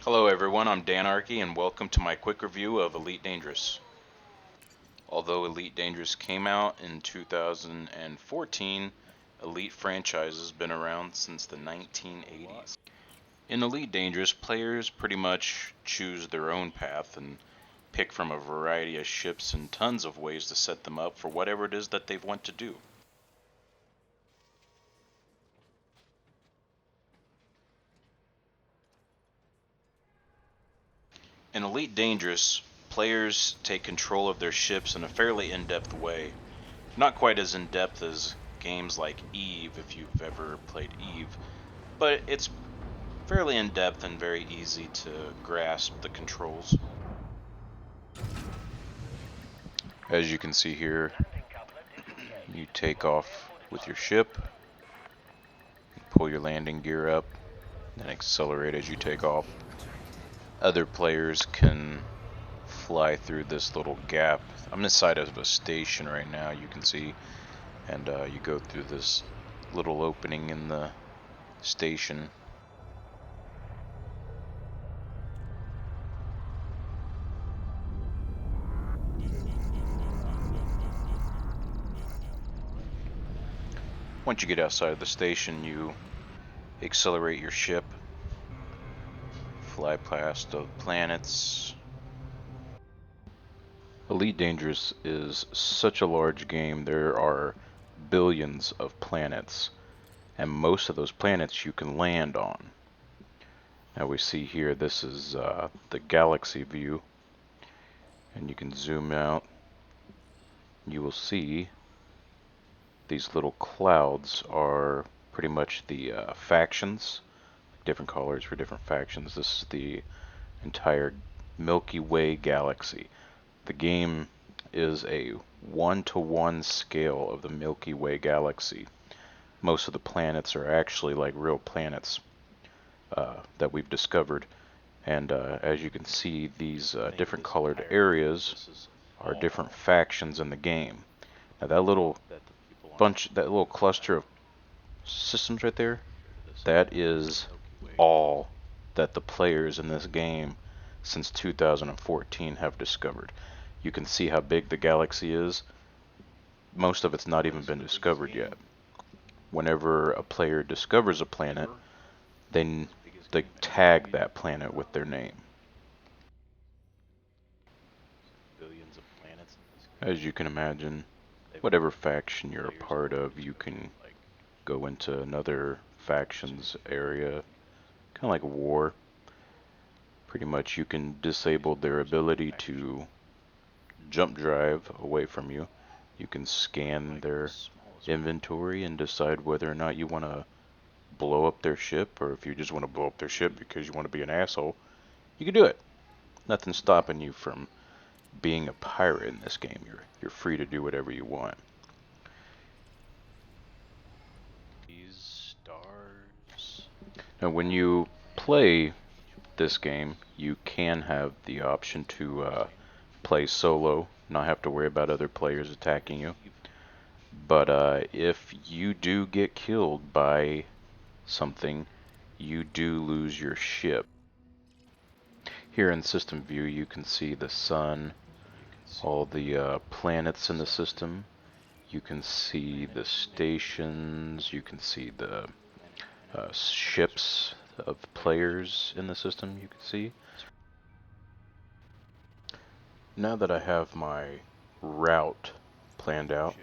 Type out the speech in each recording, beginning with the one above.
Hello everyone, I'm Danarchy and welcome to my quick review of Elite Dangerous. Although Elite Dangerous came out in 2014, Elite franchise has been around since the 1980s. In Elite Dangerous, players pretty much choose their own path and pick from a variety of ships and tons of ways to set them up for whatever it is that they want to do. In Elite Dangerous, players take control of their ships in a fairly in-depth way. Not quite as in-depth as games like Eve, if you've ever played Eve, but it's fairly in-depth and very easy to grasp the controls. As you can see here, you take off with your ship, you pull your landing gear up, then accelerate as you take off. Other players can fly through this little gap. I'm inside of a station right now, you can see, and you go through this little opening in the station. Once you get outside of the station, you accelerate your ship, fly past the planets. Elite Dangerous is such a large game. There are billions of planets, and most of those planets you can land on. Now we see here, this is the galaxy view, and you can zoom out. You will see these little clouds are pretty much the factions, different colors for different factions. This is the entire Milky Way galaxy. The game is a 1-to-1 scale of the Milky Way galaxy. Most of the planets are actually like real planets that we've discovered, and as you can see, these different colored areas are different factions in the game. Now that little cluster of systems right there, that is all that the players in this game since 2014 have discovered. You can see how big the galaxy is. Most of it's not even been discovered yet. Whenever a player discovers a planet, they tag that planet with their name. As you can imagine, whatever faction you're a part of, you can go into another faction's area, kind of like a war. Pretty much you can disable their ability to jump drive away from you. You can scan their inventory and decide whether or not you want to blow up their ship, or if you just want to blow up their ship because you want to be an asshole, you can do it. Nothing's stopping you from being a pirate in this game. You're free to do whatever you want. These stars. Now, when you play this game, you can have the option to play solo, not have to worry about other players attacking you. But if you do get killed by something, you do lose your ship. Here in system view, you can see the sun, all the planets in the system. You can see the stations, you can see the ships of players in the system, you can see. Now that I have my route planned out,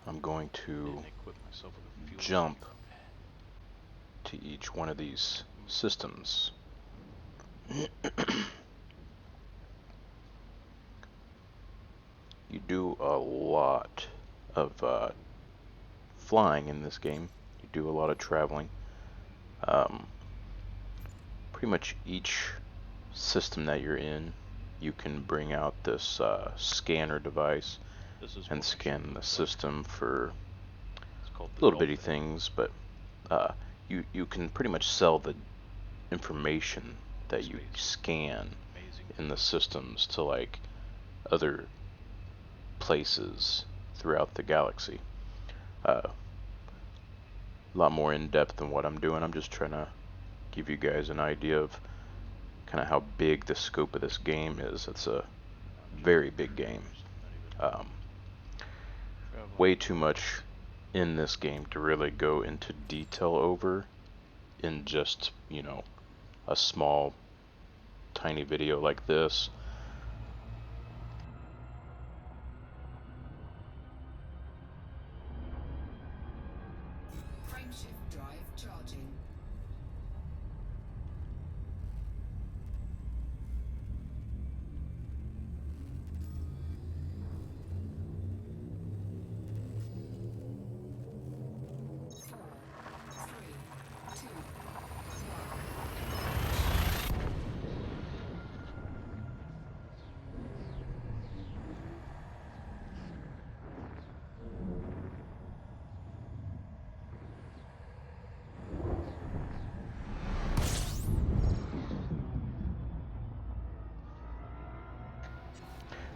I'm going to jump to each one of these systems. You do a lot of flying in this game. You do a lot of traveling. Pretty much each system that you're in, you can bring out this scanner device and scan the system for little bitty things, but you can pretty much sell the information that you scan in the systems to like other places throughout the galaxy. A lot more in depth than what I'm doing. I'm just trying to give you guys an idea of kind of how big the scope of this game is. It's a very big game. Um, way too much in this game to really go into detail over in just, you know, a small, tiny video like this. Frameshift drive charging.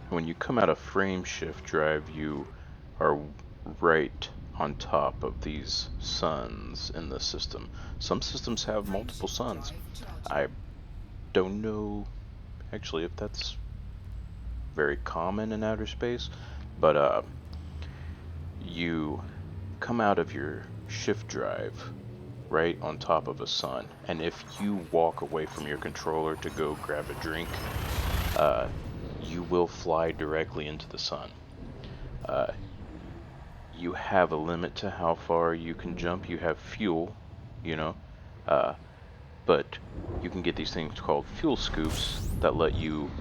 When you come out of Frameshift drive, you are right on top of these suns in the system. Some systems have multiple suns. I don't know actually if that's very common in outer space, but you come out of your shift drive right on top of a sun, and if you walk away from your controller to go grab a drink, you will fly directly into the sun. You have a limit to how far you can jump. You have fuel, you know, but you can get these things called fuel scoops that let you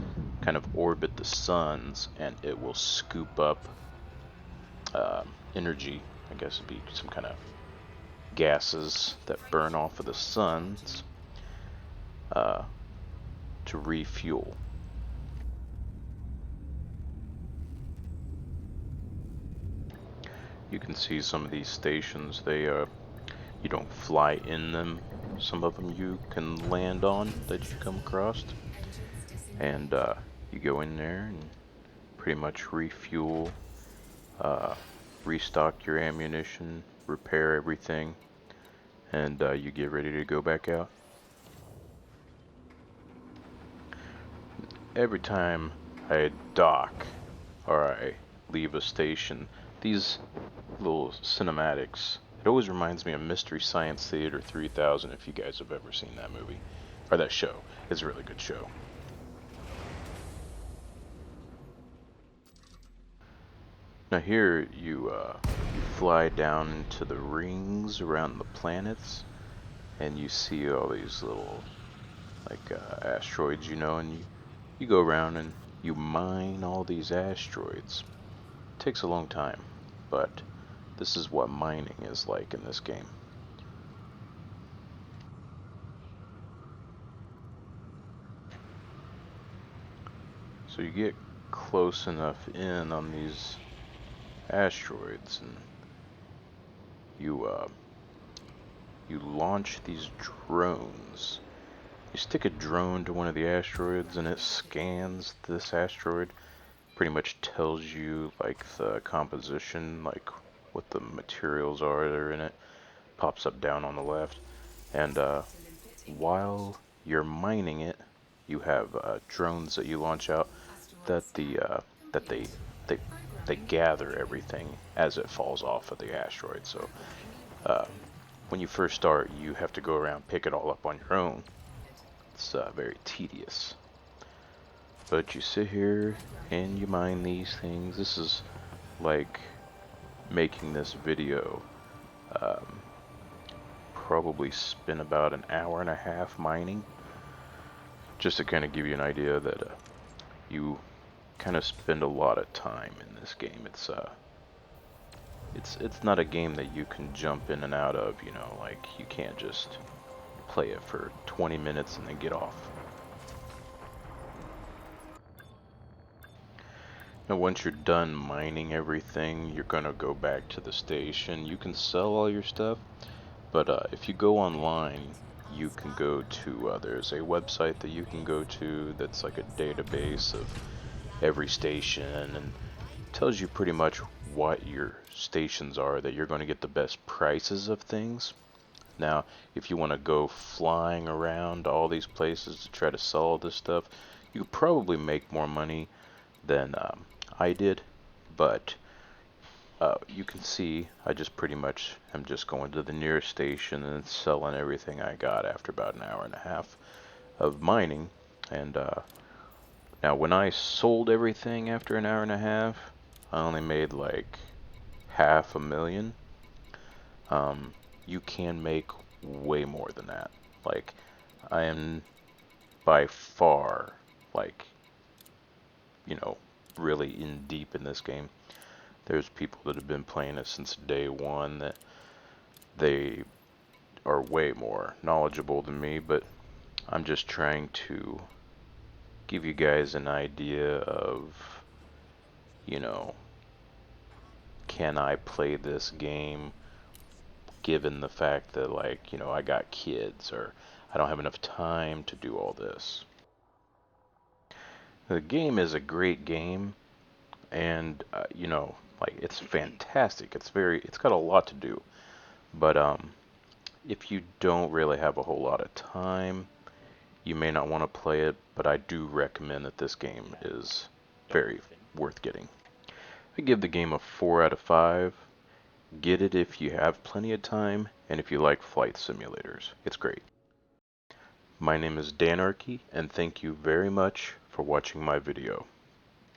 kind of orbit the suns, and it will scoop up energy. I guess it'd be some kind of gases that burn off of the suns to refuel. You can see some of these stations, they you don't fly in them. Some of them you can land on that you come across, and you go in there and pretty much refuel, restock your ammunition, repair everything, and you get ready to go back out. Every time I dock or I leave a station, these little cinematics, it always reminds me of Mystery Science Theater 3000, if you guys have ever seen that movie, or that show. It's a really good show. Now here you fly down into the rings around the planets, and you see all these little asteroids, you know, and you go around and you mine all these asteroids. It takes a long time, but this is what mining is like in this game. So you get close enough in on these asteroids, and you launch these drones. You stick a drone to one of the asteroids, and it scans this asteroid. Pretty much tells you like the composition, like what the materials are that are in it. Pops up down on the left, and while you're mining it, you have drones that you launch out that they gather everything as it falls off of the asteroid. So when you first start, you have to go around pick it all up on your own. It's very tedious. But you sit here and you mine these things. This is like making this video. Probably spent about an hour and a half mining, just to kind of give you an idea that you kind of spend a lot of time in this game. It's not a game that you can jump in and out of, you know, like you can't just play it for 20 minutes and then get off. Now once you're done mining everything, you're gonna go back to the station. You can sell all your stuff, but if you go online, you can go to, there's a website that you can go to that's like a database of every station, and tells you pretty much what your stations are, that you're going to get the best prices of things. Now, if you want to go flying around all these places to try to sell all this stuff, you could probably make more money than I did, but you can see I just pretty much am just going to the nearest station and selling everything I got after about an hour and a half of mining. And now when I sold everything after an hour and a half, I only made like half a million. You can make way more than that. Like, I am by far, like, you know, really in deep in this game. There's people that have been playing it since day one that they are way more knowledgeable than me, but I'm just trying to give you guys an idea of, you know, can I play this game given the fact that, like, you know, I got kids or I don't have enough time to do all this. The game is a great game, and you know, like, it's fantastic. It's got a lot to do. But if you don't really have a whole lot of time, you may not want to play it, but I do recommend that this game is very worth getting. I give the game a 4 out of 5. Get it if you have plenty of time and if you like flight simulators. It's great. My name is Danarchy, and thank you very much for watching my video.